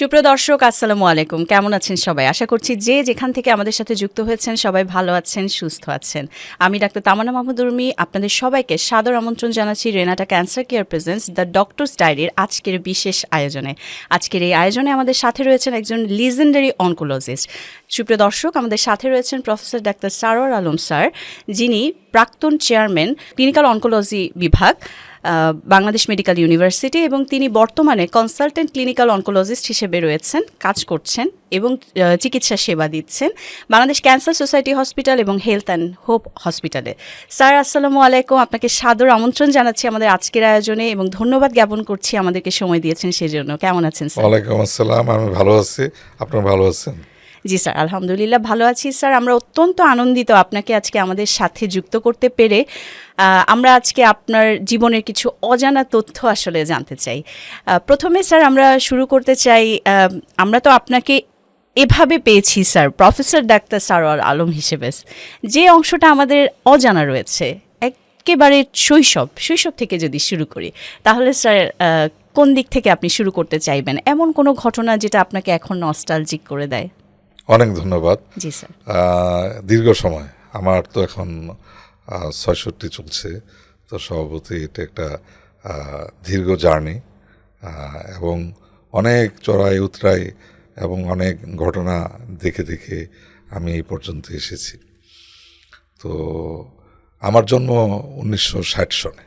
সুপ্রিয় দর্শক, আসসালামু আলাইকুম। কেমন আছেন সবাই? আশা করছি যে যেখান থেকে আমাদের সাথে যুক্ত হয়েছেন সবাই ভালো আছেন, সুস্থ আছেন। আমি ডাক্তার তামান্না মাহমুদ উর্মি আপনাদের সবাইকে সাদর আমন্ত্রণ জানাচ্ছি Renata cancer care presents the doctors ডায়েরির আজকের বিশেষ আয়োজনে। আজকের এই আয়োজনে আমাদের সাথে রয়েছেন একজন লিজেন্ডারি অনকোলজিস্ট। সুপ্রিয় দর্শক, আমাদের সাথে রয়েছেন professor doctor Sarwar Alam sir, যিনি প্রাক্তন চেয়ারম্যান ক্লিনিক্যাল অনকোলজি বিভাগ, বাংলাদেশ মেডিকেল ইউনিভার্সিটি, এবং তিনি বর্তমানে কনসালটেন্ট ক্লিনিক্যাল অনকোলজিস্ট হিসেবে রয়েছেন, কাজ করছেন এবং চিকিৎসা সেবা দিচ্ছেন বাংলাদেশ ক্যান্সার সোসাইটি হসপিটাল এবং হেলথ অ্যান্ড হোপ হসপিটালে। স্যার, আসসালামু আলাইকুম। আপনাকে সাদর আমন্ত্রণ জানাচ্ছি আমাদের আজকের আয়োজনে এবং ধন্যবাদ জ্ঞাপন করছি আমাদেরকে সময় দিয়েছেন সেজন্য। কেমন আছেন স্যার? ওয়ালাইকুম আসসালাম, আমি ভালো আছি। আপনারা ভালো আছেন? জি স্যার, আলহামদুলিল্লাহ ভালো আছি স্যার। আমরা অত্যন্ত আনন্দিত আপনাকে আজকে আমাদের সাথে যুক্ত করতে পেরে। আমরা আজকে আপনার জীবনের কিছু অজানা তথ্য আসলে জানতে চাই। প্রথমে স্যার আমরা শুরু করতে চাই, আমরা তো আপনাকে এভাবে পেয়েছি sir, professor doctor Sarwar Alam হিসেবে। যে অংশটা আমাদের অজানা রয়েছে একেবারে শৈশব থেকে যদি শুরু করি, তাহলে স্যার কোন দিক থেকে আপনি শুরু করতে চাইবেন? এমন কোনো ঘটনা যেটা আপনাকে এখন নস্টালজিক করে দেয়? অনেক ধন্যবাদ। জি স্যার। দীর্ঘ সময়, আমার তো এখন ৬৬ চলছে, তো স্বভাবতই এটা একটা দীর্ঘ জার্নি এবং অনেক চড়াই উতরাই এবং অনেক ঘটনা দেখে দেখে আমি এই পর্যন্ত এসেছি। তো আমার জন্ম ১৯৬০ সনে।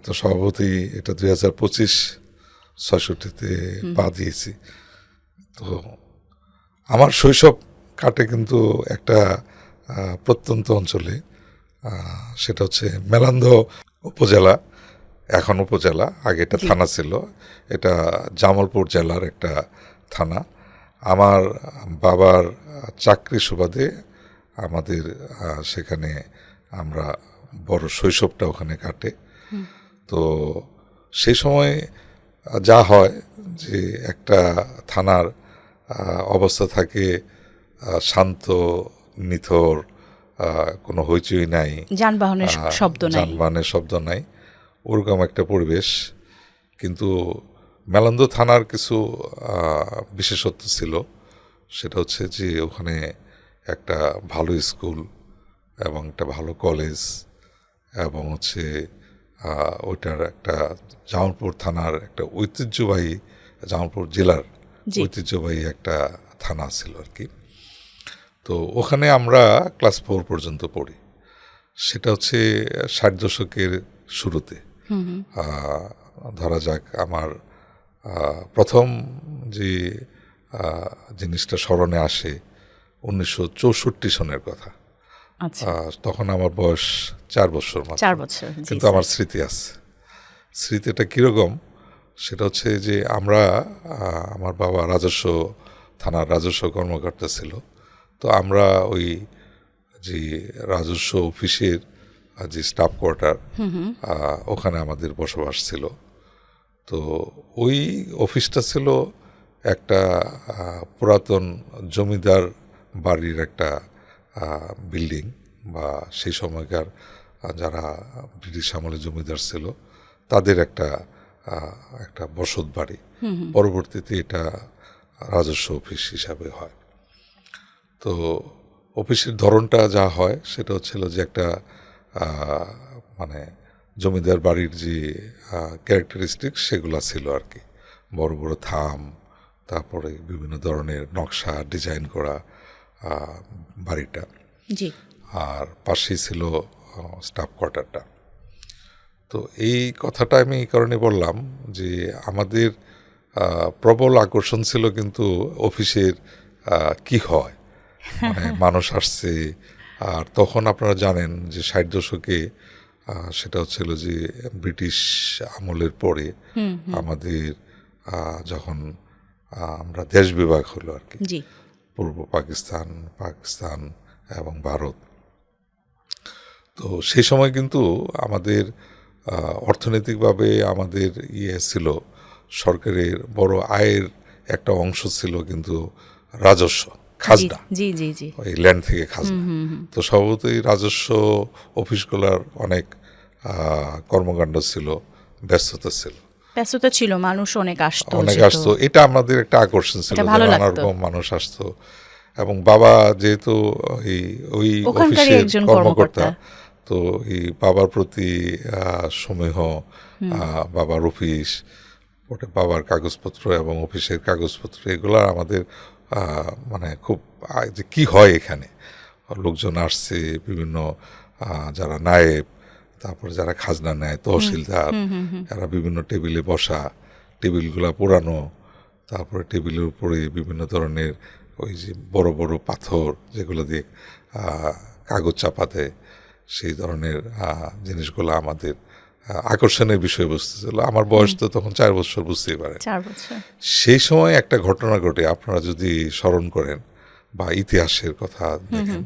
তো স্বভাবতই এটা ২০২৫ ৬৬তে পা দিয়েছি। তো আমার শৈশব কাটে কিন্তু একটা প্রত্যন্ত অঞ্চলে, সেটা হচ্ছে মেলান্দ উপজেলা, এখন উপজেলা, আগে এটা থানা ছিল। এটা জামালপুর জেলার একটা থানা। আমার বাবার চাকরি সুবাদে আমাদের সেখানে আমরা বড় শৈশবটা ওখানে কাটে। তো সেই সময় যা হয় যে একটা থানার অবস্থা থাকে শান্ত, নিথর, কোনো হইচই নাই, যানবাহনের শব্দ নাই, ওরকম একটা পরিবেশ। কিন্তু মেলান্দ থানার কিছু বিশেষত্ব ছিল, সেটা হচ্ছে যে ওখানে একটা ভালো স্কুল এবং একটা ভালো কলেজ, এবং হচ্ছে ওইটার একটা জামালপুর থানার একটা ঐতিহ্যবাহী, জামালপুর জেলার ঐতিহ্যবাহী একটা থানা ছিল আর কি। তো ওখানে আমরা ক্লাস 4 পর্যন্ত পড়ি। সেটা হচ্ছে ৬০ দশকের শুরুতে। ধরা যাক, আমার প্রথম যে জিনিসটা স্মরণে আসে ১৯৬৪ সনের কথা। তখন আমার বয়স 4 বছর মাত্র, কিন্তু আমার স্মৃতি আছে। স্মৃতিটা কীরকম সেটা হচ্ছে যে আমার বাবা থানার রাজস্ব কর্মকর্তা ছিল। তো আমরা ওই যে রাজস্ব অফিসের যে স্টাফ কোয়ার্টার, ওখানে আমাদের বসবাস ছিল। তো ওই অফিসটা ছিল একটা পুরাতন জমিদার বাড়ির একটা বিল্ডিং, বা সেই সময়কার যারা ব্রিটিশ আমলে জমিদার ছিল তাদের একটা বসত বাড়ি। পরবর্তীতে এটা রাজস্ব অফিস হিসাবে হয়। তো অফিসের ধরনটা যা হয় সেটা হচ্ছিল যে একটা মানে জমিদার বাড়ির যে ক্যারেক্টারিস্টিক সেগুলো ছিল আর কি। বড় বড় থাম, তারপরে বিভিন্ন ধরনের নকশা ডিজাইন করা বাড়িটা, আর পাশেই ছিল স্টাফ কোয়ার্টারটা। তো এই কথাটা আমি এই কারণে বললাম যে আমাদের প্রবল আকর্ষণ ছিল কিন্তু অফিসের কি হয়, মানে মানুষ আসছে। আর তখন আপনারা জানেন যে ৬০ দশকে সেটা হচ্ছিল যে ব্রিটিশ আমলের পরে আমাদের যখন আমরা দেশ বিভাগ হলো আর কি, পূর্ব পাকিস্তান এবং ভারত। তো সেই সময় কিন্তু আমাদের অর্থনৈতিকভাবে আমাদের ছিল, সরকারের বড় আয়ের একটা অংশ ছিল কিন্তু রাজস্ব, খাজনা, ওই ল্যান্ড থেকে খাজনা। তো স্বভাবতই রাজস্ব অফিসগুলোর অনেক কর্মকাণ্ড ছিল, ব্যস্ততা ছিল। ব্যস্ততা ছিল, মানুষ অনেক আসতো, অনেক যেত। আসতো, এটা আমাদের একটা আকর্ষণ ছিল, এটা ভালো যে নানা লাগতো। রকম মানুষ আসতো। এবং বাবা যেহেতু ওই ওই ওখানকারই অফিসের একজন কর্মকর্তা, কর্মকর্তা। তো এই বাবার প্রতি সমীহ, বাবার অফিস, ওটা বাবার কাগজপত্র এবং অফিসের কাগজপত্র, এগুলো আমাদের মানে খুব যে কি হয় এখানে, লোকজন আসছে বিভিন্ন, যারা নায়েব, তারপরে যারা খাজনা নেয়, তহসিলদার, এরা বিভিন্ন টেবিলে বসা, টেবিলগুলা পোড়ানো, তারপরে টেবিলের উপরে বিভিন্ন ধরনের ওই যে বড় বড় পাথর যেগুলো দিয়ে কাগজ চাপা দেয়, সেই ধরনের জিনিসগুলো আমাদের আকর্ষণের বিষয়বস্তু ছিল। আমার বয়স তো তখন 4 বছর, বুঝতেই পারেন। 4 বছর। সেই সময় একটা ঘটনা ঘটে, আপনারা যদি স্মরণ করেন বা ইতিহাসের কথা দেখেন,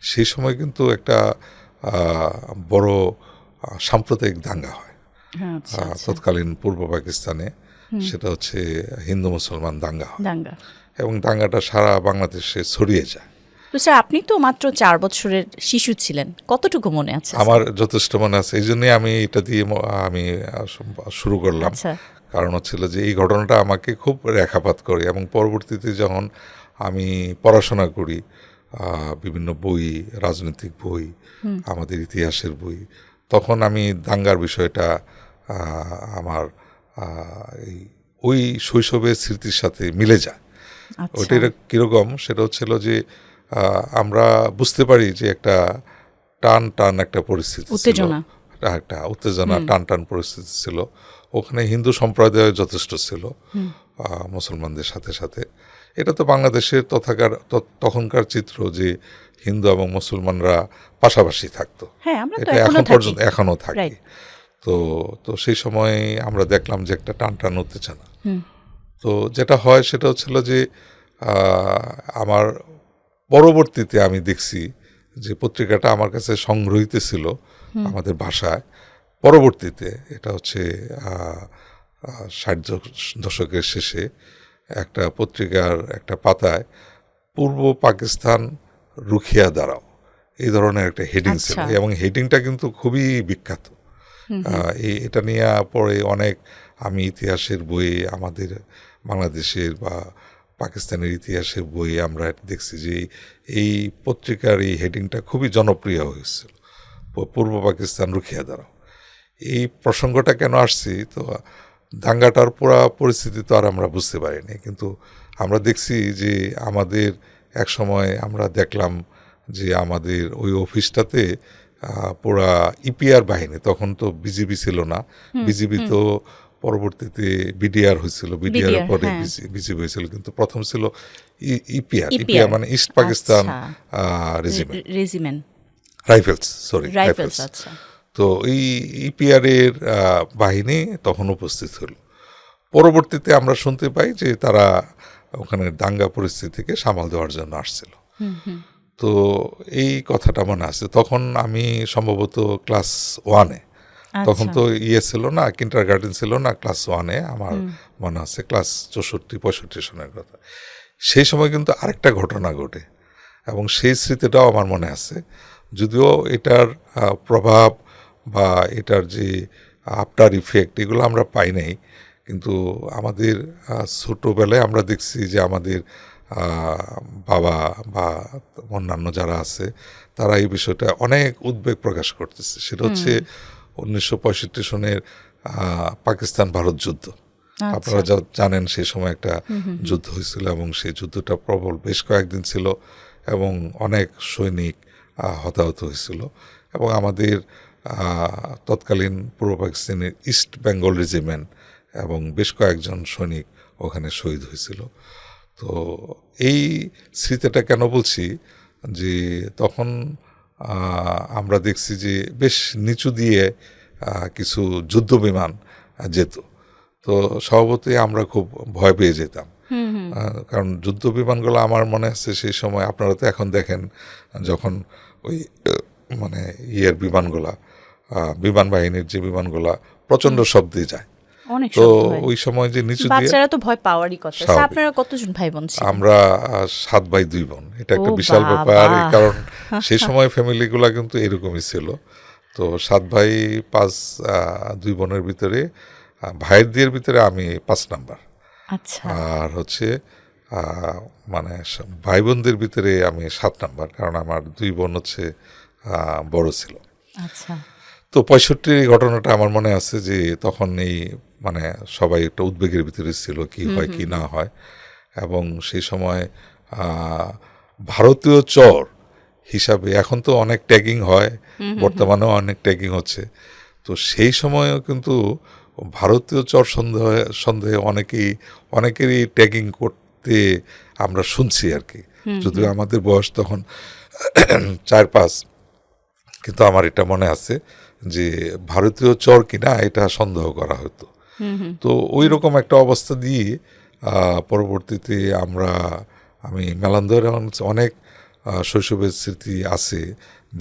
সেই সময় কিন্তু একটা বড় সাম্প্রদায়িক দাঙ্গা হয় আচ্ছা, আচ্ছা। তৎকালীন পূর্ব পাকিস্তানে। সেটা হচ্ছে হিন্দু মুসলমান দাঙ্গা হয়, দাঙ্গা। এবং দাঙ্গাটা সারা বাংলাদেশে ছড়িয়ে যায়। তো স্যার, আপনি তো মাত্র 4 বছরের শিশু ছিলেন, কতটুকু মনে আছে? আমার যথেষ্ট মনে আছে, এই জন্যই আমি এটা দিয়ে আমি শুরু করলাম। আচ্ছা। কারণ হচ্ছিল যে এই ঘটনাটা আমাকে খুব রেখাপাত করে, এবং পরবর্তীতে যখন আমি পড়াশোনা করি, বিভিন্ন বই, রাজনৈতিক বই, আমাদের ইতিহাসের বই, তখন আমি দাঙ্গার বিষয়টা আমার এই ওই শৈশবের স্মৃতির সাথে মিলে যায়। আচ্ছা। ওইটা কীরকম, সেটা হচ্ছিল যে আমরা বুঝতে পারি যে একটা টান টান একটা পরিস্থিতি ছিল, উত্তেজনা। একটা উত্তেজনা, টান টান পরিস্থিতি ছিল। ওখানে হিন্দু সম্প্রদায় যথেষ্ট ছিল মুসলমানদের সাথে সাথে। এটা তো বাংলাদেশের তখনকার চিত্র, যে হিন্দু এবং মুসলমানরা পাশাপাশি থাকতো। হ্যাঁ, আমরা তো এটা এখনো এখন থাকি। পর্যন্ত এখনো থাকি। Right. তো সেই সময় আমরা দেখলাম যে একটা টান টান উত্তেজনা। তো যেটা হয় সেটা হচ্ছিল যে আমার পরবর্তীতে আমি দেখছি যে পত্রিকাটা আমার কাছে সংগ্রহীত ছিল আমাদের ভাষায়। পরবর্তীতে এটা হচ্ছে 60 দশকের শেষে একটা পত্রিকার একটা পাতায় পূর্ব পাকিস্তান রুখিয়া দাঁড়াও, এই ধরনের একটা হেডিং ছিল, আচ্ছা। এবং হেডিংটা কিন্তু খুবই বিখ্যাত। এটা নিয়ে পরে অনেক আমি ইতিহাসের বইয়ে, আমাদের বাংলাদেশের বা পাকিস্তানের ইতিহাসের বইয়ে আমরা দেখছি যে এই পত্রিকার এই হেডিংটা খুবই জনপ্রিয় হয়েছিল, পূর্ব পাকিস্তান রুখিয়া দাঁড়াও। এই প্রসঙ্গটা কেন আসছি, তো দাঙ্গাটার পুরা পরিস্থিতি তো আর আমরা বুঝতে পারিনি, কিন্তু আমরা দেখছি যে আমাদের এক সময় আমরা দেখলাম যে আমাদের ওই অফিসটাতে পুরা ইপিআর বাহিনী, তখন তো বিজিবি ছিল না, বিজিবি তো পরবর্তীতে বিডিআর হয়েছিল, বিডিআর পরে বিজিবি হয়েছিল, কিন্তু প্রথম ছিল ইপিআর। ইপিআর মানে ইস্ট পাকিস্তান রেজিমেন্ট, রাইফেলস। আচ্ছা। তো এই ইপিআর এর বাহিনী তখন উপস্থিত হলো। পরবর্তীতে আমরা শুনতে পাই যে তারা ওখানে দাঙ্গা পরিস্থিতিকে সামাল দেওয়ার জন্য আসছিল। তো এই কথাটা মনে আছে, তখন আমি সম্ভবত ক্লাস 1-এ, তখন তো ছিল না, কিন্ডার গার্ডেন ছিল না, ক্লাস 1-এ আমার মনে আছে, ক্লাস 64-65 সনের কথা। সেই সময় কিন্তু আরেকটা ঘটনা ঘটে, এবং সেই স্মৃতিটাও আমার মনে আছে, যদিও এটার প্রভাব বা এটার যে আফটার ইফেক্ট এগুলো আমরা পাই নাই, কিন্তু আমাদের ছোটোবেলায় আমরা দেখছি যে আমাদের বাবা বা অন্যান্য যারা আছে তারা এই বিষয়টা অনেক উদ্বেগ প্রকাশ করতেছে। সেটা হচ্ছে 1965 সনের পাকিস্তান ভারত যুদ্ধ। আপনারা জানেন সেই সময় একটা যুদ্ধ হয়েছিল, এবং সেই যুদ্ধটা প্রবল, বেশ কয়েকদিন ছিল, এবং অনেক সৈনিক হতাহত হয়েছিল, এবং আমাদের তৎকালীন পূর্ব পাকিস্তানের ইস্ট বেঙ্গল রেজিমেন্ট এবং বেশ কয়েকজন সৈনিক ওখানে শহীদ হয়েছিল। তো এই স্মৃতিটা কেন বলছি, যে তখন আমরা দেখছি যে বেশ নিচু দিয়ে কিছু যুদ্ধ বিমান যেত, তো স্বভাবতই আমরা খুব ভয় পেয়ে যেতাম, কারণ যুদ্ধ বিমানগুলো আমার মনে আছে সেই সময়, আপনারা তো এখন দেখেন যখন ওই মানে বিমানগুলা, বিমান বাহিনীর যে বিমানগুলা প্রচণ্ড শব্দে যায়, তো ওই সময় যে নিচু দিয়ে, বাচ্চারা তো ভয় পাওয়ারই কথা। আপনারা কতজন ভাই বোন ছিলেন? আমরা 7 ভাই 2 বোন। এটা একটা বিশাল ব্যাপার, কারণ সেই সময় ফ্যামিলিগুলা কিন্তু এরকমই ছিল। তো 7 ভাই 2 বোনের ভিতরে ভাইয়ের দিয়ের ভিতরে আমি 5 নাম্বার। আচ্ছা আর হচ্ছে মানে ভাই বোনদের ভিতরে আমি 7 নাম্বার, কারণ আমার 2 বোন হচ্ছে বড় ছিল। আচ্ছা তো 65 ঘটনাটা আমার মনে আছে যে তখন এই মানে সবাই একটা উদ্বেগের ভিতরে ছিল কি হয় কি না হয়। এবং সেই সময় ভারতীয় চর হিসাবে এখন তো অনেক ট্যাগিং হয়, বর্তমানেও অনেক ট্যাগিং হচ্ছে। তো সেই সময়ও কিন্তু ভারতীয় চর সন্দেহে অনেকেরই ট্যাগিং করতে আমরা শুনছি আর কি। যদিও আমাদের বয়স তখন 4-5, কিন্তু আমার এটা মনে আছে যে ভারতীয় চর কিনা এটা সন্দেহ করা হতো। তো ওই রকম একটা অবস্থা দিয়ে পরবর্তীতে আমি মেলান্দহের অনেক শৈশবের স্মৃতি আছে।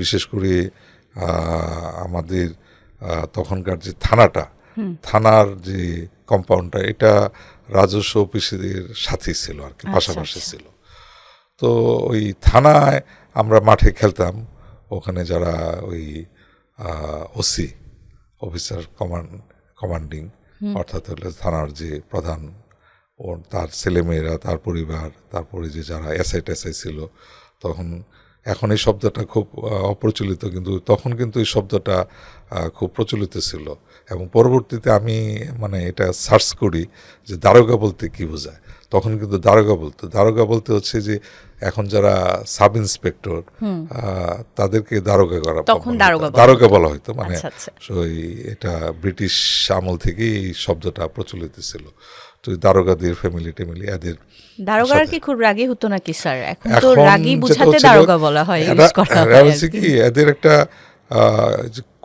বিশেষ করে আমাদের তখনকার যে থানার যে কম্পাউন্ডটা, এটা রাজস্ব অফিসের সাথেই ছিল আর কি, পাশাপাশি ছিল। তো ওই থানায় আমরা মাঠে খেলতাম। ওখানে যারা ওই ওসি, অফিসার কমান্ডিং, অর্থাৎ হলে থানার যে প্রধান, তার ছেলেমেয়েরা, তার পরিবার, তারপরে যে যারা এসআই টেসআই ছিল তখন, এখন এই শব্দটা খুব অপ্রচলিত, কিন্তু তখন কিন্তু এই শব্দটা খুব প্রচলিত ছিল। এবং পরবর্তীতে আমি মানে এটা সার্চ করি যে দারোগা বলতে কি বোঝায়। তখন কিন্তু দারোগা বলতে হচ্ছে যে এখন যারা সাব ইন্সপেক্টর তাদেরকে দারোগা বলা হতো। মানে এটা ব্রিটিশ আমল থেকে এই শব্দটা প্রচলিত ছিল। তো দারোগাদের ফ্যামিলি টেমিলি এদের দারোগারা কি খুব রাগী হতো নাকি স্যার? এখন তো রাগী বুঝাতে দারোগা বলা হয়, ইউজ করা হয় কি এদের একটা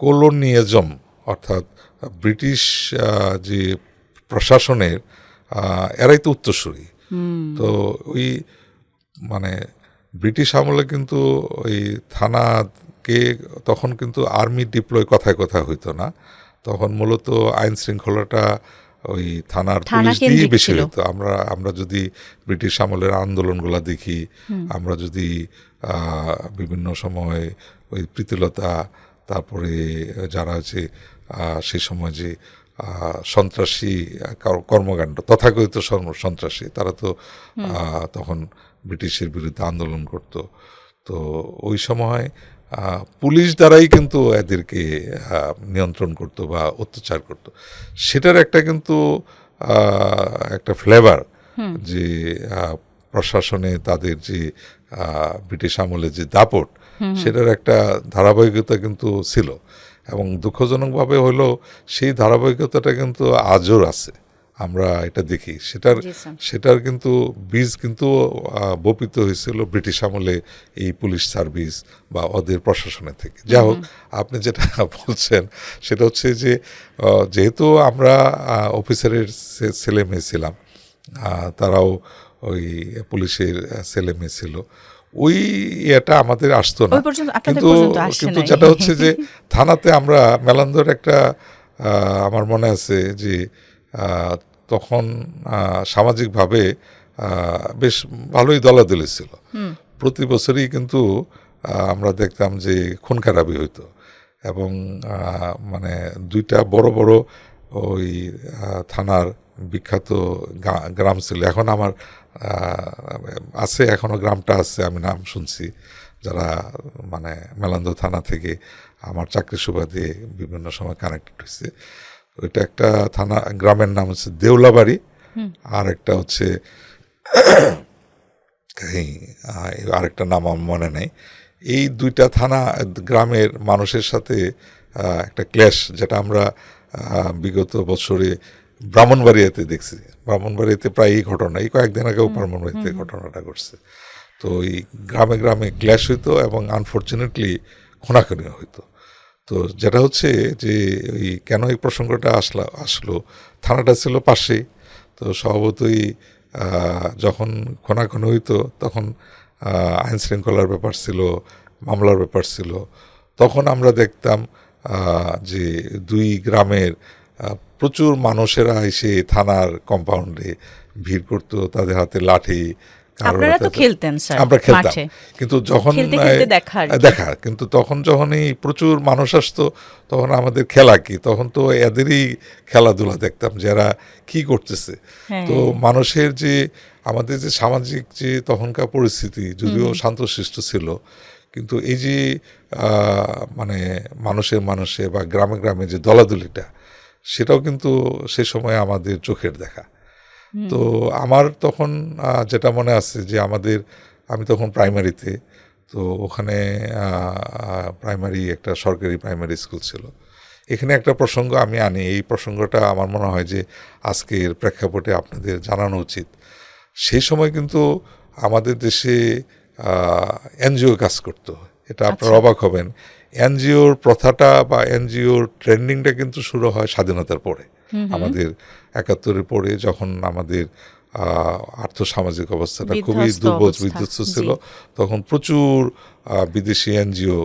কলোনিয়াজম, অর্থাৎ ব্রিটিশ যে প্রশাসনের এরাই তো উত্তরসূরি। তো ওই মানে ব্রিটিশ আমলে কিন্তু ওই থানাকে তখন কিন্তু আর্মি ডিপ্লয় কথায় হইতো না। তখন মূলত আইন শৃঙ্খলাটা ওই থানার পুলিশ দিয়ে বেশি হতো। আমরা যদি ব্রিটিশ আমলের আন্দোলনগুলা দেখি, আমরা যদি বিভিন্ন সময় ওই প্রীতিলতা, তারপরে যারা আছে সেই সময় যে সন্ত্রাসী কর্মকাণ্ড, তথাকথিত সন্ত্রাসী, তারা তো তখন ব্রিটিশের বিরুদ্ধে আন্দোলন করত। তো ওই সময় পুলিশ দ্বারাই কিন্তু এদেরকে নিয়ন্ত্রণ করত বা অত্যাচার করত। সেটার একটা কিন্তু একটা ফ্লেভার, যে প্রশাসনে তাদের যে ব্রিটিশ আমলে যে দাপট, সেটার একটা ধারাবাহিকতা কিন্তু ছিল। এবং দুঃখজনকভাবে হলো সেই ধারাবাহিকতাটা কিন্তু আজও আছে, আমরা এটা দেখি। সেটার কিন্তু বীজ কিন্তু বপিত হয়েছিল ব্রিটিশ আমলে এই পুলিশ সার্ভিস বা ওদের প্রশাসনের থেকে। যা হোক, আপনি যেটা বলছেন সেটা হচ্ছে যে যেহেতু আমরা অফিসারের ছেলে মেয়ে ছিলাম, তারাও ওই পুলিশের ছেলে মেয়ে ছিল, ওই এটা আমাদের আসতো না। কিন্তু যেটা হচ্ছে যে থানাতে আমরা মেলান্দর একটা আমার মনে আছে যে তখন সামাজিকভাবে বেশ ভালোই দলাদলি ছিল। প্রতি বছরই কিন্তু আমরা দেখতাম যে খুন খারাপি হইতো। এবং মানে 2টা বড় বড় ওই থানার বিখ্যাত গ্রাম ছিল। এখন আমার আছে, এখনো গ্রামটা আছে, আমি নাম শুনছি, যারা মানে মেলান্দ থানা থেকে আমার চাকরির সুবাদে বিভিন্ন সময় কানেক্টেড হয়েছে। ওইটা একটা থানা, গ্রামের নাম হচ্ছে দেউলাবাড়ি, আর একটা হচ্ছে আরেকটা নাম আমার মনে নেই। এই 2টা থানা গ্রামের মানুষের সাথে একটা ক্ল্যাশ, যেটা আমরা বিগত বছরে ব্রাহ্মণবাড়িয়াতে দেখছি। ব্রাহ্মণবাড়িয়াতে প্রায় এই ঘটনা, এই কয়েকদিন আগেও ব্রাহ্মণবাড়িতে ঘটনাটা ঘটছে। তো এই গ্রামে গ্রামে ক্ল্যাশ হইতো এবং আনফর্চুনেটলি খুনাখুনিও হইতো। তো যেটা হচ্ছে যে ওই কেন এই প্রসঙ্গটা আসলো, থানাটা ছিল পাশেই। তো স্বভাবতই যখন খুনাখুনি হইতো তখন আইন শৃঙ্খলার ব্যাপার ছিল, মামলার ব্যাপার ছিল। তখন আমরা দেখতাম যে 2 গ্রামের প্রচুর মানুষেরা এসে থানার কম্পাউন্ডে ভিড় করতো, তাদের হাতে লাঠি, আপনারা তো খেলতেন স্যার আমরা খেলতাম, মাঠে, কিন্তু যখন খেলতে খেলতে দেখা আর কি। দেখা কিন্তু তখন যখনই প্রচুর মানুষ আসতো তখন আমাদের খেলা কি, তখন তো এদেরই খেলাধুলা দেখতাম যারা কি করতেছে। হ্যাঁ। তো মানুষের যে আমাদের যে সামাজিক যে তখনকার পরিস্থিতি যদিও শান্তশিষ্ট ছিল, কিন্তু এই যে মানে মানুষে বা গ্রামে গ্রামে যে দলাদলিটা, সেটাও কিন্তু সে সময় আমাদের চোখের দেখা। তো আমার তখন যেটা মনে আছে যে আমি তখন প্রাইমারিতে, তো ওখানে প্রাইমারি একটা সরকারি প্রাইমারি স্কুল ছিল। এখানে একটা প্রসঙ্গ আমি আনি, এই প্রসঙ্গটা আমার মনে হয় যে আজকের প্রেক্ষাপটে আপনাদের জানানো উচিত। সেই সময় কিন্তু আমাদের দেশে এনজিও কাজ করতো, এটা আপনারা অবাক হবেন। এনজিওর প্রথাটা বা এনজিওর ট্রেন্ডিংটা কিন্তু শুরু হয় স্বাধীনতার পরে, আমাদের ৭১-এর পরে, যখন আমাদের আর্থসামাজিক অবস্থাটা খুবই দুর্বল বিধ্বস্ত ছিল, তখন প্রচুর বিদেশি এনজিও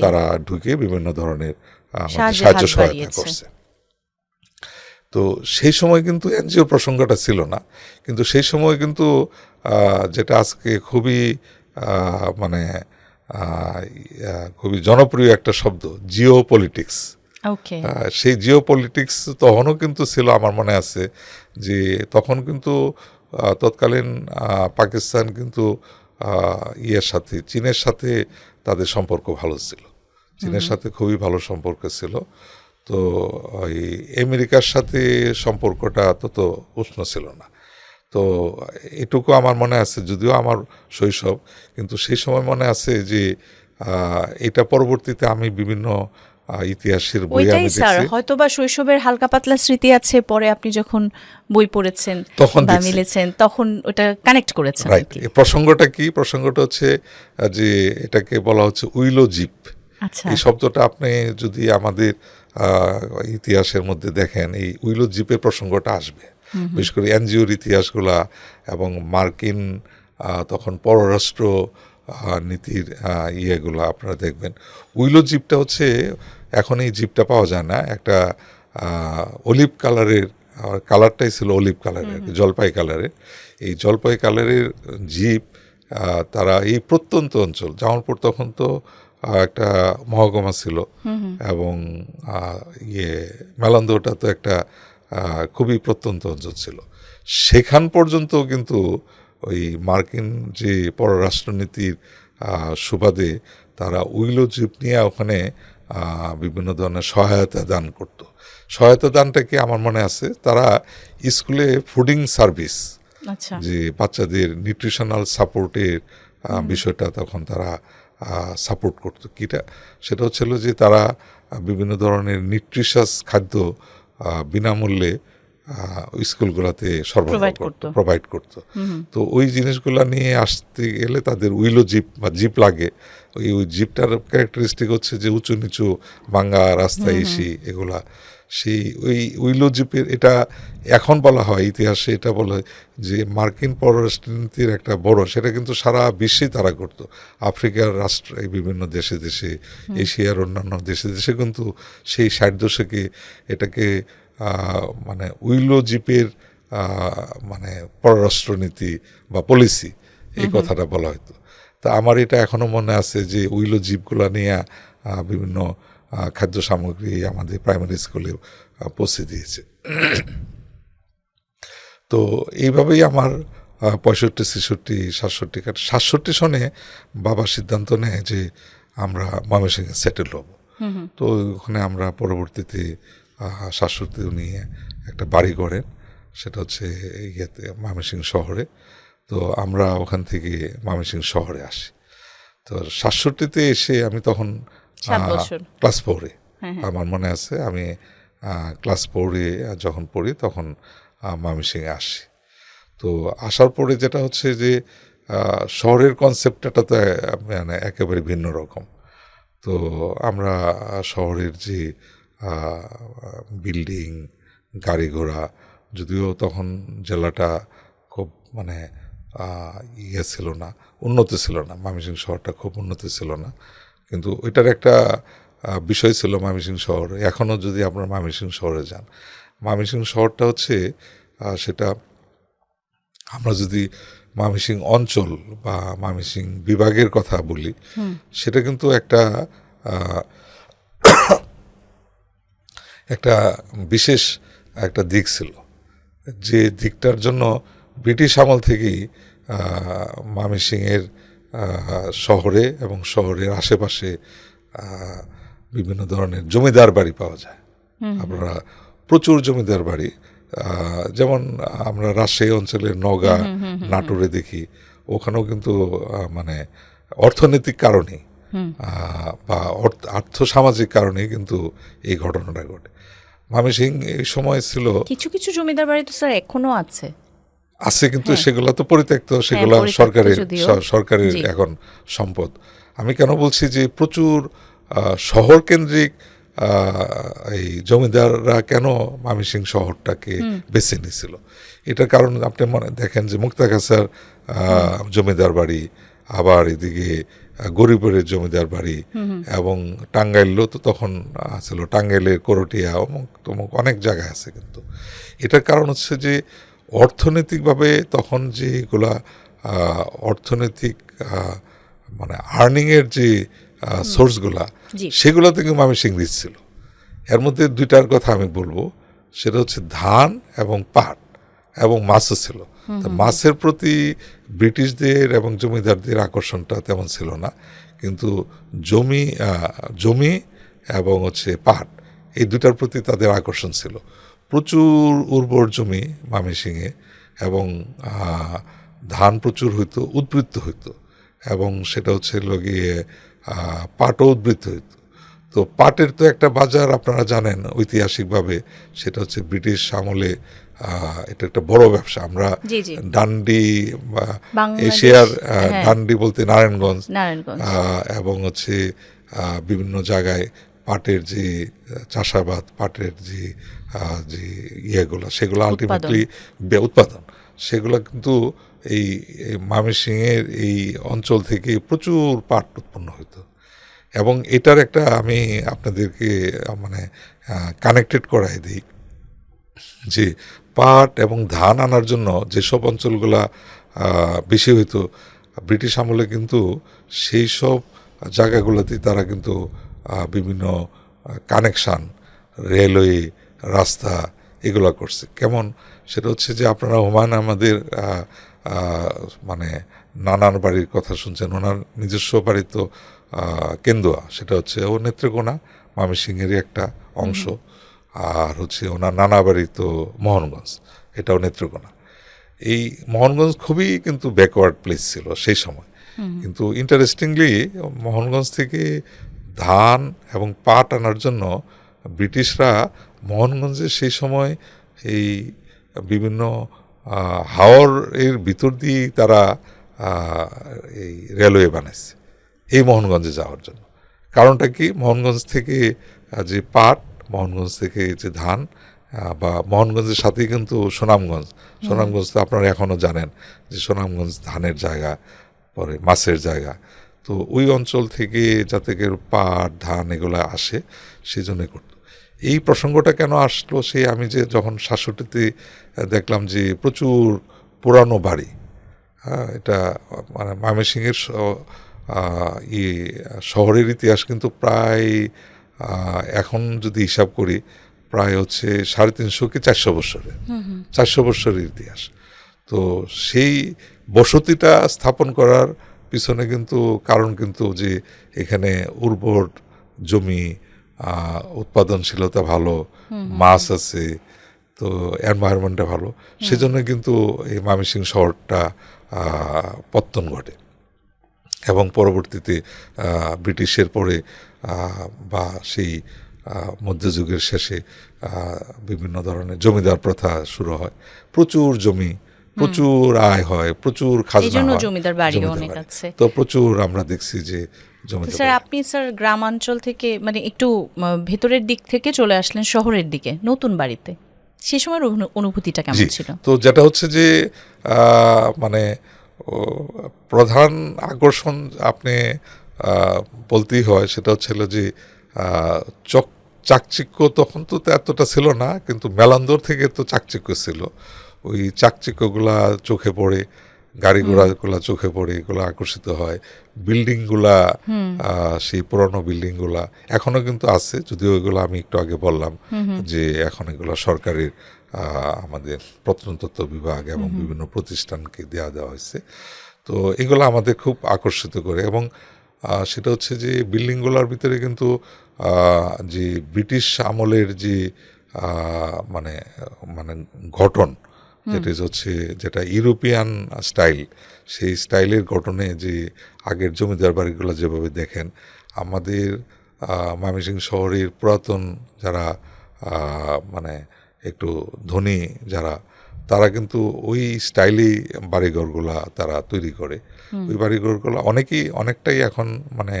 তারা ঢুকে বিভিন্ন ধরনের সাহায্য সহায়তা করছে। তো সেই সময় কিন্তু এনজিও প্রসঙ্গটা ছিল না, কিন্তু সেই সময় কিন্তু যেটা আজকে খুবই মানে খুবই জনপ্রিয় একটা শব্দ, জিও পলিটিক্স। সেই জিও পলিটিক্স তখনও কিন্তু ছিল। আমার মনে আছে যে তখন কিন্তু তৎকালীন পাকিস্তান কিন্তু চীনের সাথে তাদের সম্পর্ক ভালো ছিল, চীনের সাথে খুবই ভালো সম্পর্ক ছিল। তো ওই আমেরিকার সাথে সম্পর্কটা তত উষ্ণ ছিল না। তো এটুকু আমার মনে আছে, যদিও আমার শৈশব, কিন্তু সেই সময় মনে আছে যে এটা পরবর্তীতে আমি বিভিন্ন ইতিহাসের বই আমি দেখছি। হয়তোবা শৈশবের হালকা পাতলা স্মৃতি আছে, পরে আপনি যখন বই পড়েছেন তখন বা মিলেছেন তখন ওটা কানেক্ট করেছেন। রাইট। এই প্রসঙ্গটা কি? প্রসঙ্গটা হচ্ছে যে এটাকে বলা হচ্ছে উইলো জিপ। এই শব্দটা আপনি যদি আমাদের ইতিহাসের মধ্যে দেখেন, এই উইলো জিপের প্রসঙ্গটা আসবে, বিশেষ করে এনজিওর ইতিহাসগুলা এবং মার্কিন তখন পররাষ্ট্র নীতির ইয়েগুলো আপনারা দেখবেন। উইলো জিপটা হচ্ছে, এখন এই জিপটা পাওয়া যায় না, একটা অলিভ কালারের, কালারটাই ছিল অলিভ কালারের, জলপাই কালারের। এই জলপাই কালারের জিপ তারা এই প্রত্যন্ত অঞ্চল, জামালপুর তখন তো একটা মহকুমা ছিল, এবং মেলান্দোটা তো একটা খুবই প্রত্যন্ত অঞ্চল ছিল, সেখান পর্যন্ত কিন্তু ওই মার্কিন যে পররাষ্ট্রনীতির সুবাদে তারা উইলো জিপ নিয়ে ওখানে বিভিন্ন ধরনের সহায়তা দান করত। সহায়তা দানটা কি আমার মনে আছে, তারা স্কুলে ফুডিং সার্ভিস, যে বাচ্চাদের নিউট্রিশনাল সাপোর্টের বিষয়টা তখন তারা সাপোর্ট করতো। কিটা সেটা হচ্ছিল যে তারা বিভিন্ন ধরনের নিউট্রিশাস খাদ্য বিনামূল্যে স্কুলগুলোতে প্রোভাইড করতো। তো ওই জিনিসগুলো নিয়ে আসতে গেলে তাদের উইলো জিপ বা জিপ লাগে। ওই জিপটার ক্যারেক্টারিস্টিক হচ্ছে যে উঁচু নিচু ভাঙ্গা রাস্তা এসি এগুলা, সেই ওই উইলো জিপের, এটা এখন বলা হয় ইতিহাসে, এটা বলা হয় যে মার্কিন পররাষ্ট্রনীতির একটা বড়, সেটা কিন্তু সারা বিশ্বেই তারা করতো। আফ্রিকার রাষ্ট্র, এই বিভিন্ন দেশে দেশে, এশিয়ার অন্যান্য দেশে দেশে কিন্তু সেই ৬০ দশকে এটাকে মানে উইলো জিপের মানে পররাষ্ট্রনীতি বা পলিসি, এই কথাটা বলা হতো। তা আমার এটা এখনো মনে আছে যে উইলো জিপগুলো নিয়ে বিভিন্ন খাদ্য সামগ্রী আমাদের প্রাইমারি স্কুলে পৌঁছে দিয়েছে। তো এইভাবেই আমার ৬৫, ৬৬, ৬৭ সনে বাবা সিদ্ধান্ত নেয় যে আমরা ময়মনসিংহে সেটেল হব। তো ওখানে আমরা পরবর্তীতে ৬৭ উনি একটা বাড়ি করেন, সেটা হচ্ছে ময়মনসিংহ শহরে। তো আমরা ওখান থেকে ময়মনসিংহ শহরে আসি। তো ৬৭-তে এসে আমি তখন ক্লাস 4-এ, আমার মনে আছে আমি ক্লাস 4-এ যখন পড়ি তখন ময়মনসিংহে আসি। তো আসার পরে যেটা হচ্ছে যে শহরের কনসেপ্টটা তো মানে একেবারে ভিন্ন রকম। তো আমরা শহরের যে বিল্ডিং, গাড়ি ঘোড়া, যদিও তখন জেলাটা খুব মানে ছিল না, উন্নত ছিল না, ময়মনসিংহ শহরটা খুব উন্নত ছিল না, কিন্তু ওইটার একটা বিষয় ছিল ময়মনসিংহ শহর। এখনও যদি আপনারা ময়মনসিংহ শহরে যান, ময়মনসিংহ শহরটা হচ্ছে সেটা আমরা যদি ময়মনসিংহ অঞ্চল বা ময়মনসিংহ বিভাগের কথা বলি, সেটা কিন্তু একটা একটা বিশেষ একটা দিক ছিল, যে দিকটার জন্য ব্রিটিশ আমল থেকেই ময়মনসিংহের শহরে এবং শহরের আশেপাশে বিভিন্ন ধরনের জমিদার বাড়ি পাওয়া যায়। আপনারা প্রচুর জমিদার বাড়ি, যেমন আমরা রাজশাহী অঞ্চলের নওগাঁ, নাটোরে দেখি, ওখানেও কিন্তু মানে অর্থনৈতিক কারণে বা আর্থসামাজিক কারণে কিন্তু এই ঘটনাটা ঘটে। ময়মনসিংহ এই সময় ছিল, কিছু কিছু জমিদার বাড়ি তো স্যার এখনো আছে, কিন্তু সেগুলো তো পরিত্যক্ত, সেগুলো সরকারের এখন সম্পদ। আমি কেন বলছি যে প্রচুর শহর কেন্দ্রিক এই জমিদাররা কেন ময়মনসিংহ শহরটাকে বেছে নিয়েছিল, এটার কারণ আপনি মনে দেখেন যে মুক্তাগাছার জমিদার বাড়ি, আবার এদিকে গরিবের জমিদার বাড়ি, এবং টাঙ্গাইলও তো তখন ছিল, টাঙ্গাইলের করটিয়া, অমুক তমুক অনেক জায়গায় আছে। কিন্তু এটার কারণ হচ্ছে যে অর্থনৈতিকভাবে তখন যে এগুলা অর্থনৈতিক মানে আর্নিংয়ের যে সোর্সগুলা, সেগুলো থেকে ময়মনসিংহ রিচ ছিল। এর মধ্যে দুইটার কথা আমি বলবো, সেটা হচ্ছে ধান এবং পাট এবং মাছও ছিল। মাছের প্রতি ব্রিটিশদের এবং জমিদারদের আকর্ষণটা তেমন ছিল না, কিন্তু জমি এবং হচ্ছে পাট, এই দুটার প্রতি তাদের আকর্ষণ ছিল। প্রচুর উর্বর জমি ময়মনসিংহে, এবং ধান প্রচুর হইতো, উদ্বৃত্ত হইতো, এবং সেটা হচ্ছে গিয়ে পাটও উদ্বৃত্ত হইতো। তো পাটের তো একটা বাজার আপনারা জানেন ঐতিহাসিকভাবে, সেটা হচ্ছে ব্রিটিশ আমলে এটা একটা বড় ব্যবসা। আমরা ডান্ডি, এশিয়ার ডান্ডি বলতে নারায়ণগঞ্জ, এবং হচ্ছে বিভিন্ন জায়গায় পাটের যে চাষাবাদ, পাটের যে ইয়েগুলো, সেগুলো আলটিমেটলি উৎপাদন, সেগুলো কিন্তু এই ময়মনসিংহের এই অঞ্চল থেকে প্রচুর পাট উৎপন্ন হতো। এবং এটার একটা আমি আপনাদেরকে মানে কানেক্টেড করাই দিই, যে পাট এবং ধান আনার জন্য যেসব অঞ্চলগুলা বেশি হইতো, ব্রিটিশ আমলে কিন্তু সেই সব জায়গাগুলোতে তারা কিন্তু বিভিন্ন কানেকশান, রেলওয়ে, রাস্তা এগুলো করছে। কেমন, সেটা হচ্ছে যে আপনারা হুমায়ুন আহমেদের মানে নানান বাড়ির কথা শুনছেন, ওনার নিজস্ব বাড়ি তো কেন্দুয়া, সেটা হচ্ছে ও নেত্রকোনা, ময়মনসিংহেরই একটা অংশ। আর হচ্ছে ওনার নানা বাড়ি তো মোহনগঞ্জ, এটাও নেত্রকোনা। এই মোহনগঞ্জ খুবই কিন্তু ব্যাকওয়ার্ড প্লেস ছিল সেই সময়। কিন্তু ইন্টারেস্টিংলি মোহনগঞ্জ থেকে ধান এবং পাট আনার জন্য ব্রিটিশরা মোহনগঞ্জে সেই সময় এই বিভিন্ন হাওর এর ভিতর দিয়ে তারা এই রেলওয়ে বানাইছে এই মোহনগঞ্জে যাওয়ার জন্য। কারণটা কি, মোহনগঞ্জ থেকে যে পাট, মোহনগঞ্জ থেকে যে ধান, বা মোহনগঞ্জের সাথেই কিন্তু সুনামগঞ্জ তো আপনারা এখনও জানেন যে সুনামগঞ্জ ধানের জায়গা, পরে মাছের জায়গা। তো ওই অঞ্চল থেকে যাতে পাট, ধান এগুলো আসে, সেই জন্য করতো। এই প্রসঙ্গটা কেন আসলো, সেই আমি যে যখন ৬৭-তে দেখলাম যে প্রচুর পুরানো বাড়ি, এটা মানে ময়মনসিংহের শহরের ইতিহাস কিন্তু প্রায় এখন যদি হিসাব করি প্রায় হচ্ছে 350 কি 400 বছরের, 400 বছরের ইতিহাস। তো সেই বসতিটা স্থাপন করার পিছনে কিন্তু কারণ কিন্তু যে এখানে উর্বর জমি, উৎপাদনশীলতা ভালো, মাছ আছে, তো এনভায়রনমেন্টটা ভালো, সেজন্য কিন্তু এই ময়মনসিংহ শহরটা পত্তন ঘটে। এবং পরবর্তীতে ব্রিটিশের পরে বা সেই মধ্যযুগের শেষে বিভিন্ন ধরনের জমিদার প্রথা শুরু হয়, প্রচুর জমি, প্রচুর আয় হয়, প্রচুর খাজনা হয়, জমিদার বাড়ি অনেক আছে। তো প্রচুর আমরা দেখছি যে জমিদার। স্যার, আপনি স্যার গ্রামাঞ্চল থেকে মানে একটু ভেতরের দিক থেকে চলে আসলেন শহরের দিকে নতুন বাড়িতে, সেই সময়ের অনুভূতিটা কেমন ছিল? তো যেটা হচ্ছে যে মানে প্রধান আকর্ষণ আপনি বলতেই হয়, সেটা হচ্ছিল যে চাকচিক্য তখন তো এতটা ছিল না, কিন্তু মেলান্দর থেকে তো চাকচিক্য ছিল। ওই চাকচিক্যগুলা চোখে পড়ে, গাড়ি ঘোড়াগুলা চোখে পড়ে, এগুলো আকর্ষিত হয়। বিল্ডিংগুলা, সেই পুরনো বিল্ডিংগুলা এখনো কিন্তু আছে, যদিও এগুলো আমি একটু আগে বললাম যে এখন এগুলো সরকারের আমাদের প্রত্নতত্ত্ব বিভাগ এবং বিভিন্ন প্রতিষ্ঠানকে দেওয়া হয়েছে। তো এগুলো আমাদের খুব আকর্ষিত করে, এবং সেটা হচ্ছে যে বিল্ডিংগুলোর ভিতরে কিন্তু যে ব্রিটিশ আমলের যে মানে মানে গঠন, যেটা ইউরোপিয়ান স্টাইল, সেই স্টাইলের গঠনে যে আগের জমিদার বাড়িগুলো যেভাবে দেখেন, আমাদের ময়মনসিংহ শহরের পুরাতন যারা মানে একটু ধনী যারা, তারা কিন্তু ওই স্টাইলেই বাড়িঘরগুলা তারা তৈরি করে। ওই বাড়িঘরগুলো অনেকটাই এখন মানে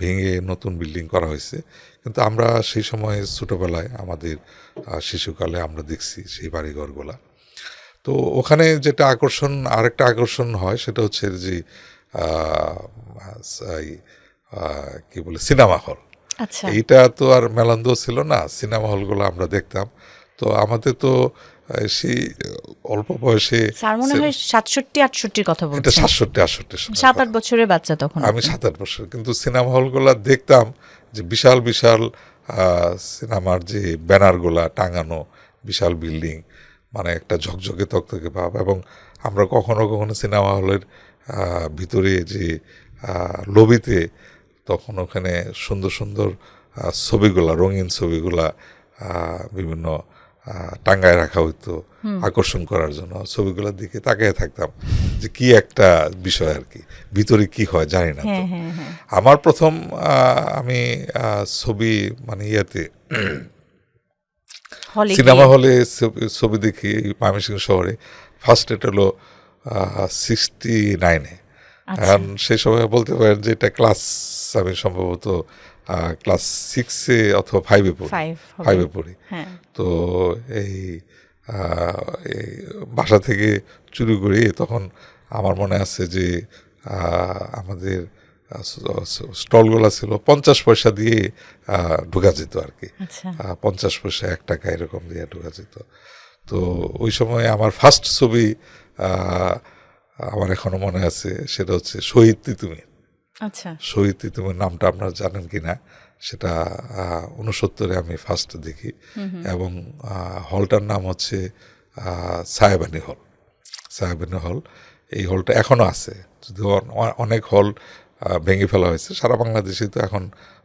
ভেঙে নতুন বিল্ডিং করা হয়েছে, কিন্তু আমরা সেই সময় ছোটোবেলায় আমাদের শিশুকালে আমরা দেখছি সেই বাড়িঘরগুলা। তো ওখানে যেটা আরেকটা আকর্ষণ হয় সেটা হচ্ছে যে কি বলে সিনেমা হল। আচ্ছা, এইটা তো আর মেলান্দ ছিল না, সিনেমা হলগুলো আমরা দেখতাম। তো আমাদের তো সেই অল্প বয়সে, স্যার মনে হয় 67-68 কথা এটা বলছেন। 67-68 7-8 বছরের বাচ্চা তখন আমি আপনি। 7-8 বছর, কিন্তু সিনেমা হলগুলো দেখতাম যে বিশাল বিশাল সিনেমার যে ব্যানারগুলা টাঙানো, বিশাল বিল্ডিং, মানে একটা ঝকঝকে তকতকে ভাব। এবং আমরা কখনো কখনো সিনেমা হলের ভিতরে যে লবিতে, তখন ওখানে সুন্দর সুন্দর ছবিগুলা, রঙিন ছবিগুলা বিভিন্ন টাঙ্গায় রাখা হতো আকর্ষণ করার জন্য। ছবিগুলোর দিকে তাকিয়ে থাকতাম যে কি একটা বিষয় আর কি, ভিতরে কি হয় জানি না। তো আমার প্রথম আমি ছবি মানে সিনেমা হলে ছবি দেখি ময়মনসিংহ শহরে ফার্স্ট, এটা হলো 69-এ। এখন সেই সময় বলতে পারেন যে এটা আমি সম্ভবত ক্লাস 6-এ অথবা 5-এ পড়ি। তো এই বাসা থেকে চুরি করে, তখন আমার মনে আছে যে আমাদের স্টলগুলো ছিল 50 পয়সা দিয়ে ঢোকা যেত আর কি। 50 পয়সা 1 টাকা এরকম দিয়ে ঢোকা যেত। তো ওই সময় আমার ফার্স্ট ছবি আমার এখনো মনে আছে, সেটা হচ্ছে শহীদ তিতুমির। শহীদ তিতুমির নামটা আপনারা জানেন কিনা, সেটা 69-এ আমি ফার্স্ট দেখি। এবং হলটার নাম হচ্ছে সাহেবানী হল। এই হলটা এখনো আছে, যদিও অনেক হল ভেঙে ফেলা হয়েছে। সারা বাংলাদেশে তো এখন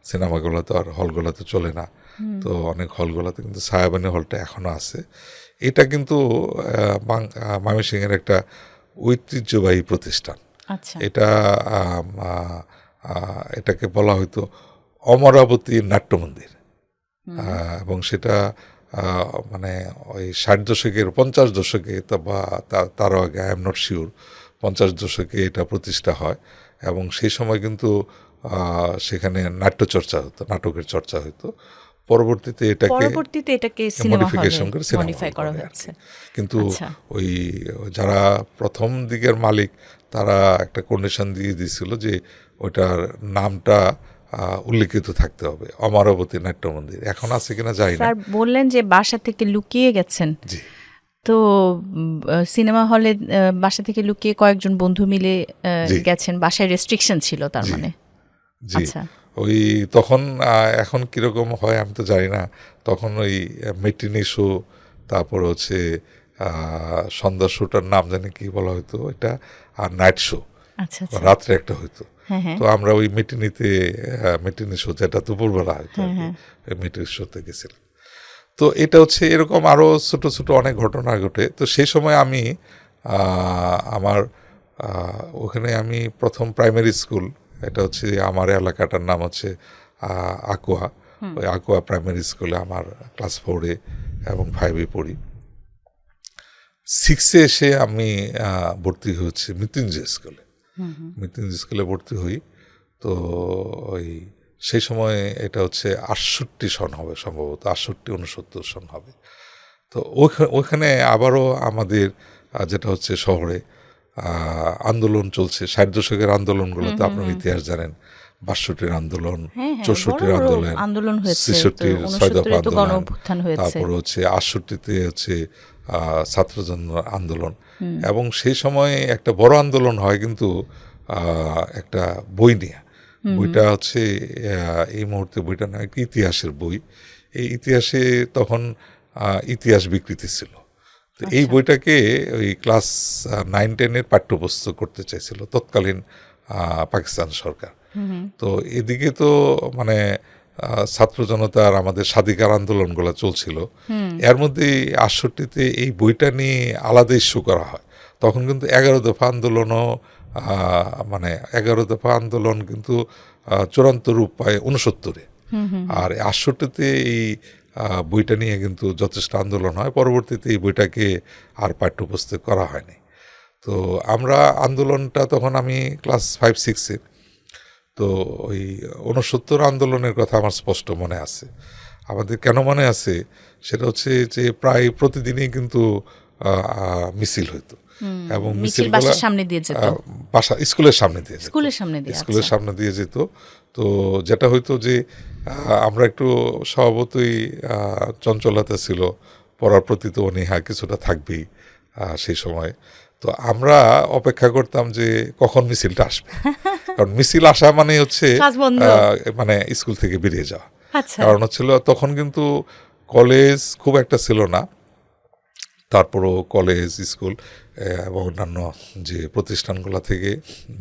সিনেমাগুলো তো আর হলগুলোতে চলে না, তো অনেক হলগুলোতে, কিন্তু সাহেবানী হলটা এখনো আছে। এটা কিন্তু ময়মনসিংহের একটা ঐতিহ্যবাহী প্রতিষ্ঠান। এটা এটাকে বলা হয়তো অমরাবতী নাট্য মন্দির, এবং সেটা মানে ওই 60 দশকের 50 দশকে বা তারও আগে, আই এম নট শিওর, 50 দশকে এটা প্রতিষ্ঠা হয়। এবং সেই সময় কিন্তু সেখানে নাটকের চর্চা হতো। পরবর্তীতে এটাকে মডিফিকেশন করে সিনেমা করা হয়েছে। কিন্তু ওই যারা প্রথম দিকের মালিক, তারা একটা কন্ডিশন দিয়ে দিয়েছিল যে ওইটার নামটা উল্লেখিত থাকতে হবে, অমরাবতী নাট্য মন্দির। এখন আছে কিনা জানি না। স্যার বললেন যে বাসা থেকে লুকিয়ে গেছেন। জি। তো সিনেমা হলে বাসা থেকে লুকিয়ে কয়েকজন বন্ধু মিলে গেছেন, বাসায় রেস্ট্রিকশন ছিল তার মানে? জি। ওই তখন এখন কিরকম হয় আমি তো জানি না। তখন ওই মেটিনি শো, তারপর হচ্ছে সন্ধ্যা শোটার নাম জানি কি বলা হতো এটা, আর নাইট শো রাত্রে একটা হইতো। তো আমরা ওই মেটিনি শো, যেটা দুপুরবেলা হয়তো, মেটিনি শোতে গেছিলাম। তো এটা হচ্ছে এরকম আরও ছোট ছোট অনেক ঘটনা ঘটে। তো সেই সময় আমি আমার ওখানে আমি প্রথম প্রাইমারি স্কুল, এটা হচ্ছে আমার এলাকাটার নাম হচ্ছে আকুয়া। ওই আকুয়া প্রাইমারি স্কুলে আমার ক্লাস 4-এ এবং 5-এ পড়ি। 6-এ এসে আমি ভর্তি হচ্ছি মৃত্যুঞ্জয় স্কুলে ভর্তি হই। তো ওই সেই সময় এটা হচ্ছে 68 সন হবে সম্ভবত, 68-69 সন হবে। তো ওইখানে আবারও আমাদের যেটা হচ্ছে শহরে আন্দোলন চলছে, 60 দশকের আন্দোলনগুলো তো আপনার ইতিহাস জানেন। ৬২-র আন্দোলন, হ্যাঁ, হ্যাঁ, ৬৪-র বড় বড় আন্দোলন, আন্দোলন হয়েছে, ৬৬-র ৬৯ ৬ দফা তো গণ আন্দোলন, অভ্যুত্থান হয়েছে। তারপর হচ্ছে ৬৮-তে হচ্ছে ছাত্র আন্দোলন, এবং সেই সময়ে একটা বড় আন্দোলন হয় কিন্তু একটা বই নিয়ে। বইটা হচ্ছে এই মুহূর্তে বইটা না, একটা ইতিহাসের বই। এই ইতিহাসে তখন ইতিহাস বিকৃতি ছিল। তো এই বইটাকে ওই ক্লাস 9-10-এর পাঠ্যপুস্তক করতে চাইছিল তৎকালীন পাকিস্তান সরকার। তো এদিকে তো মানে ছাত্র জনতার আমাদের স্বাধিকার আন্দোলনগুলো চলছিল, এর মধ্যে ৬৮-তে এই বইটা নিয়ে আলাদা ইস্যু করা হয়। তখন কিন্তু 11 দফা আন্দোলনও মানে 11 দফা আন্দোলন কিন্তু চূড়ান্ত রূপ পায় 69-এ, আর ৬৮-তে এই বইটা নিয়ে কিন্তু যথেষ্ট আন্দোলন হয়। পরবর্তীতে এই বইটাকে আর পাঠ্যপুস্তক করা হয়নি। তো আমরা আন্দোলনটা তখন আমি ক্লাস 5-6-এর, তো ওই 69 আন্দোলনের কথা আমার স্পষ্ট মনে আছে। আমাদের কেন মনে আছে সেটা হচ্ছে যে প্রায় প্রতিদিনই কিন্তু মিছিল হইতো, এবং মিছিল মিছিলগুলো বাসার সামনে দিয়ে যেত, স্কুলের সামনে দিয়ে যেত, স্কুলের সামনে দিয়ে, স্কুলের সামনে দিয়ে যেত। তো যেটা হইতো যে আমরা একটু স্বভাবতই চঞ্চলতা ছিল, পড়ার প্রতি তো অনীহা কিছুটা থাকবেই সেই সময়। তো আমরা অপেক্ষা করতাম যে কখন মিছিলটা আসবে, কারণ মিছিল আসা মানে হচ্ছে মানে স্কুল থেকে বেরিয়ে যাওয়া। কারণ হচ্ছিল তখন কিন্তু কলেজ খুব একটা ছিল না, তারপরও কলেজ, স্কুল এবং অন্যান্য যে প্রতিষ্ঠানগুলো থেকে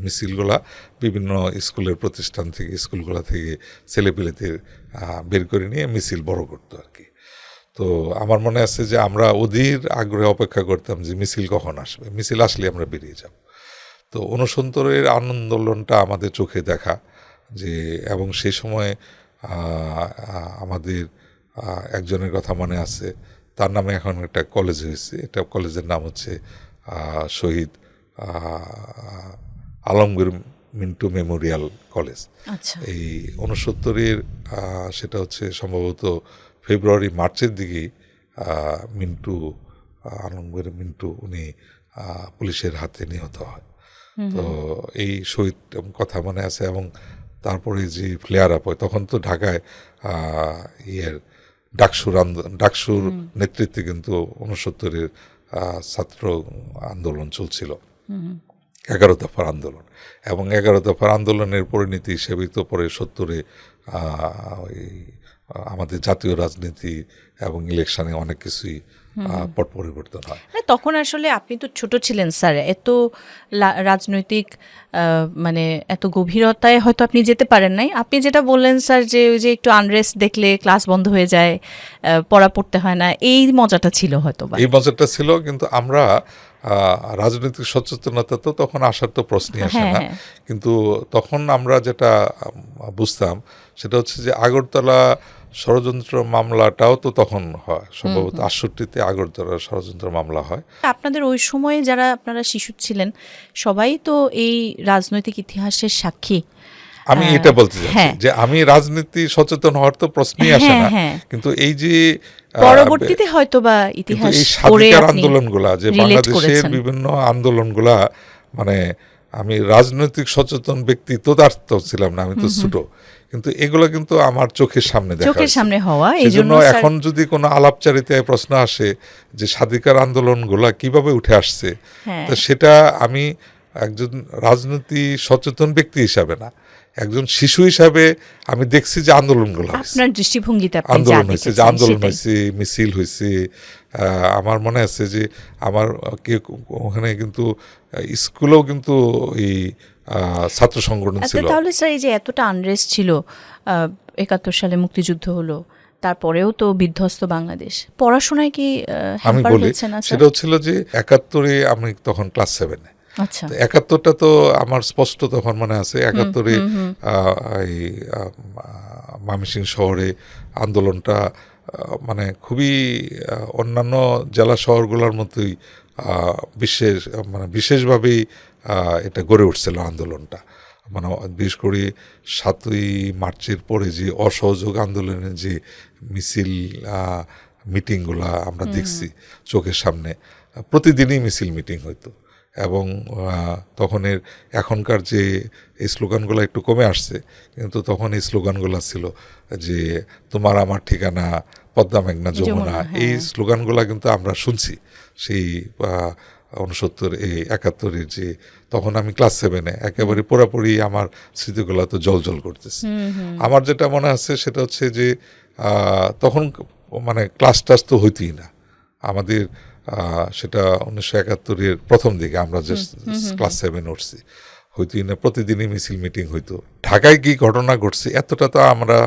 মিছিলগুলা, বিভিন্ন স্কুলের প্রতিষ্ঠান থেকে, স্কুলগুলো থেকে ছেলেপিলেদের বের করে নিয়ে মিছিল বড় করতো আর কি। তো আমার মনে আছে যে আমরা অধীর আগ্রহে অপেক্ষা করতাম যে মিছিল কখন আসবে, মিছিল আসলে আমরা বেরিয়ে যাব। তো 69-এর আন্দোলনটা আমাদের চোখে দেখা যে, এবং সেই সময় আমাদের একজনের কথা মনে আছে, তার নামে এখন একটা কলেজ হয়েছে, এটা কলেজের নাম হচ্ছে শহীদ আলমগীর মিন্টু মেমোরিয়াল কলেজ। এই 69-এর সেটা হচ্ছে সম্ভবত ফেব্রুয়ারি-মার্চের দিকে মিন্টু, আলমগীর মিন্টু, উনি পুলিশের হাতে নিহত হয়। তো এই শহীদ কথা মনে আছে। এবং তারপরে যে ফ্লেয়ার আপ হয়, তখন তো ঢাকায় ডাকসুর নেতৃত্বে কিন্তু 69-এর ছাত্র আন্দোলন চলছিল, 11 দফার আন্দোলন। এবং 11 দফার আন্দোলনের পরিণতি হিসেবে তো পরে 70-এ আমাদের জাতীয় রাজনীতি এবং ইলেকশনে অনেক কিছুই পট পরিবর্তন হয়। তখন আসলে আপনি তো ছোট ছিলেন স্যার, এত রাজনৈতিক মানে এত গভীরতায় হয়তো আপনি যেতে পারেন নাই। আপনি যেটা বললেন স্যার, যে ওই যে একটু আনরেস্ট দেখলে ক্লাস বন্ধ হয়ে যায়, পড়া পড়তে হয় না, এই মজাটা ছিল হয়তো। এই মজাটা ছিল, কিন্তু আমরা রাজনৈতিক সচেতনতা তো তখন আসার তো প্রশ্নই আসে না। কিন্তু তখন আমরা যেটা বুঝতাম সেটা হচ্ছে যে আগরতলা ষড়যন্ত্র মামলাটাও তো তখন হয়, সম্ভবত ৬৮-তে আগরতলা ষড়যন্ত্র মামলা হয়। আপনাদের ওই সময়ে যারা আপনারা শিশু ছিলেন সবাই তো এই রাজনৈতিক ইতিহাসের সাক্ষী। আমি এটা বলতে চাচ্ছি যে আমি রাজনীতি সচেতন হওয়ার তো প্রশ্নই আসে না, কিন্তু এই যে পরবর্তীতে হয়তো বা ইতিহাস এই স্বাধিকার আন্দোলনগুলা, যে বাংলাদেশের বিভিন্ন আন্দোলনগুলা, মানে আমি রাজনৈতিক সচেতন ব্যক্তি তো তার তো ছিলাম না, আমি তো ছোট, কিন্তু এগুলো কিন্তু আমার চোখের সামনে দেখা, চোখের সামনে হওয়া। এই জন্য এখন যদি কোনো আলাপচারিতায় প্রশ্ন আসে যে স্বাধিকার আন্দোলনগুলা কিভাবে উঠে আসছে, তো সেটা আমি একজন রাজনীতি সচেতন ব্যক্তি হিসাবে না, একজন শিশু হিসাবে আমি দেখছি যে আন্দোলনগুলো আপনার দৃষ্টিভঙ্গিতে আন্দোলন হয়েছে, যে আন্দোলন হয়েছে, মিছিল হয়েছে। আমার মনে আছে যে আমার ওখানে কিন্তু স্কুলেও কিন্তু এই ছাত্র সংগঠন ছিল। তাহলে স্যার এই যে এতটা আনরেস্ট ছিল, ৭১ সালে মুক্তিযুদ্ধ হলো, তারপরেও তো বিধ্বস্ত বাংলাদেশ, পড়াশোনায় কি আমি বলি সেটা হচ্ছিল যে ৭১-এ আমি তখন ক্লাস 7-এ। আচ্ছা, ৭১-টা তো আমার স্পষ্ট তখন মনে আছে। ৭১-এ এই ময়মনসিংহ শহরে আন্দোলনটা মানে খুবই অন্যান্য জেলা শহরগুলোর মতোই বিশেষভাবেই এটা গড়ে উঠছিল আন্দোলনটা। মানে বিশেষ করে ৭ই মার্চের পরে যে অসহযোগ আন্দোলনের যে মিছিল মিটিংগুলা আমরা দেখছি চোখের সামনে, প্রতিদিনই মিছিল মিটিং হইতো, এবং তখনের এখনকার যে এই স্লোগানগুলো একটু কমে আসছে, কিন্তু তখন এই স্লোগানগুলো ছিল যে তোমার আমার ঠিকানা পদ্মা মেঘনা যমুনা, এই স্লোগানগুলো কিন্তু আমরা শুনছি সেই 69-71 যে তখন আমি ক্লাস 7-এ, একেবারে পুরোপুরি আমার স্মৃতিগুলো তো জল করতেছে। আমার যেটা মনে আছে সেটা হচ্ছে যে তখন মানে ক্লাস টাস তো হইতই না আমাদের, সেটা 1971-এর প্রথম দিকে আমরা যে ক্লাস 7 উঠছি, হইতই না, প্রতিদিনই মিছিল মিটিং হইতো। ঢাকায় কি ঘটনা ঘটছে এতটা তো আমরা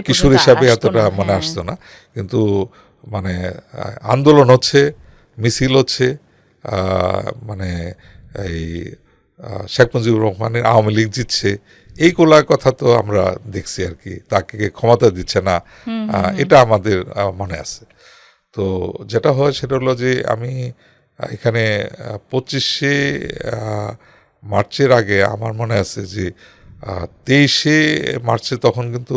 কিশোর হিসাবে এতটা মনে আসতো না, কিন্তু মানে আন্দোলন হচ্ছে, মিছিল হচ্ছে, মানে এই শেখ মুজিবুর রহমানের আওয়ামী লীগ জিতছে, এইগুলা কথা তো আমরা দেখছি আর কি, তাকে ক্ষমতা দিচ্ছে না, এটা আমাদের মনে আছে। তো যেটা হয় সেটা হলো যে আমি এখানে 25শে মার্চের আগে আমার মনে আছে যে 23শে মার্চে তখন কিন্তু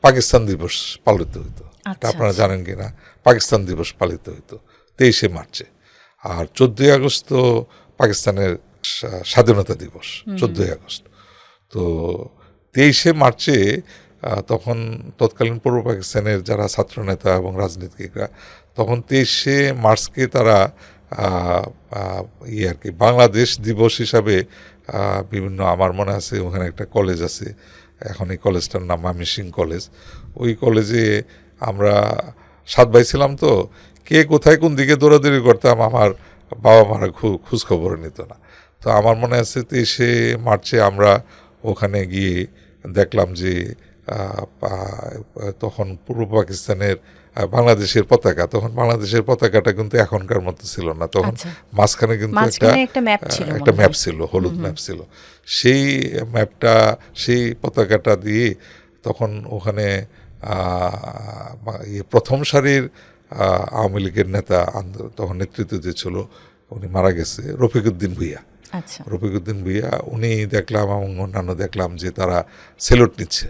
পাকিস্তান দিবস পালিত হইতো, আপনারা জানেন কিনা, পাকিস্তান দিবস পালিত হইতো 23শে মার্চে। আর 14ই আগস্ট তো পাকিস্তানের স্বাধীনতা দিবস, 14ই আগস্ট। তো 23শে মার্চে তখন তৎকালীন পূর্ব পাকিস্তানের যারা ছাত্রনেতা এবং রাজনীতিকরা তখন 23শে মার্চকে তারা আর কি বাংলাদেশ দিবস হিসাবে বিভিন্ন, আমার মনে আছে ওখানে একটা কলেজ আছে, এখন এই কলেজটার নাম ময়মনসিংহ কলেজ, ওই কলেজে আমরা 7 ভাই ছিলাম, তো কে কোথায় কোন দিকে দৌড়াদৌড়ি করতাম আমার বাবা মারা খোঁজ খবর নিত না। তো আমার মনে আছে 23শে মার্চে আমরা ওখানে গিয়ে দেখলাম যে তখন পূর্ব পাকিস্তানের বাংলাদেশের পতাকা, তখন বাংলাদেশের পতাকাটা কিন্তু এখনকার মতো ছিল না, তখন মাঝখানে কিন্তু একটা ম্যাপ ছিল, হলুদ ম্যাপ ছিল, সেই ম্যাপটা, সেই পতাকাটা দিয়ে তখন ওখানে প্রথম সারির আওয়ামী লীগের নেতা তখন নেতৃত্ব দিয়েছিল, উনি মারা গেছে, রফিকুদ্দিন ভূঁইয়া। রফিকুদ্দিন ভূঁইয়া উনি দেখলাম এবং অন্যান্য দেখলাম যে তারা সেলুট নিচ্ছে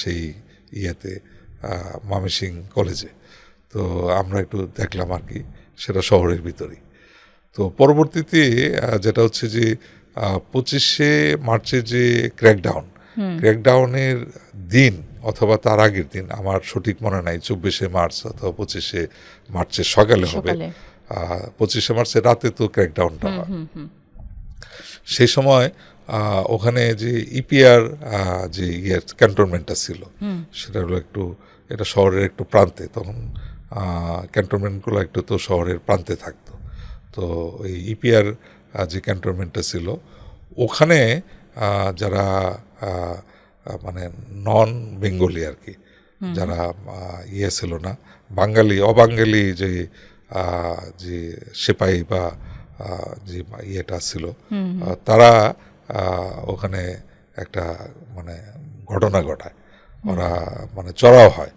সেই ইয়েতে ময়মনসিংহ কলেজে। তো আমরা একটু দেখলাম আর কি, সেটা শহরের ভিতরেই। তো পরবর্তীতে যেটা হচ্ছে যে 25শে মার্চের যে ক্র্যাকডাউনের দিন অথবা তার আগের দিন, আমার সঠিক মনে নাই, 24শে মার্চ অথবা 25শে মার্চের সকালে হবে, 25শে মার্চের রাতে তো ক্র্যাকডাউনটা হয়। সেই সময় ওখানে যে ইপিআর যে ক্যান্টনমেন্টটা ছিল, সেটা হলো একটু, এটা শহরের একটু প্রান্তে, তখন ক্যান্টনমেন্টগুলো একটু তো শহরের প্রান্তে থাকতো। তো ওই ইপিআর যে ক্যান্টনমেন্টটা ছিল ওখানে যারা মানে নন বেঙ্গলি আর কি, যারা ছিল না, অবাঙালি যে সিপাহী বা যে ইয়েটা ছিল, তারা ওখানে একটা মানে ঘটনা ঘটায়, ওরা মানে চড়াও হয়,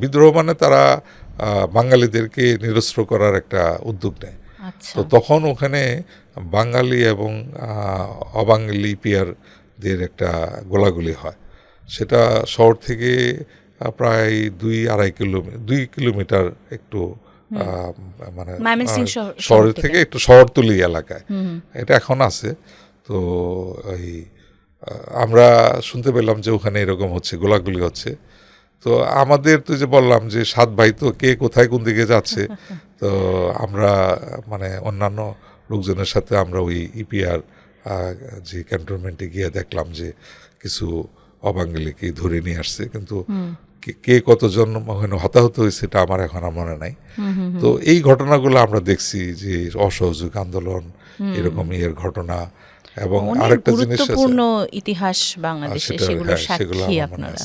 বিদ্রোহ মানে তারা বাঙালিদেরকে নিরস্ত্র করার একটা উদ্যোগ নেয়। তো তখন ওখানে বাঙালি এবং অবাঙালি পিয়ারদের একটা গোলাগুলি হয়, সেটা শহর থেকে প্রায় 2-2.5 কিলোমিটার একটু মানে শহরের থেকে একটু শহরতলি এলাকায়, এটা এখন আছে। তো এই আমরা শুনতে পেলাম যে ওখানে এরকম হচ্ছে, গোলাগুলি হচ্ছে। তো আমাদের তো যে বললাম যে 7 ভাই, তো কে কোথায় কোন দিকে যাচ্ছে, তো আমরা মানে অন্যান্য লোকজনের সাথে আমরা ওই ইপিআর যে ক্যান্টনমেন্টে গিয়ে দেখলাম যে কিছু অবাঙালিকে ধরে নিয়ে আসছে, কিন্তু কে কতজন হতাহত হয়েছে এটা আমার এখন আর মনে নাই। তো এই ঘটনাগুলো আমরা দেখছি যে অসহযোগ আন্দোলন, এরকম এর ঘটনা, এবং আরেকটা জিনিস আছে, ইতিহাস বাংলাদেশে, সেগুলো সাক্ষী আপনারা।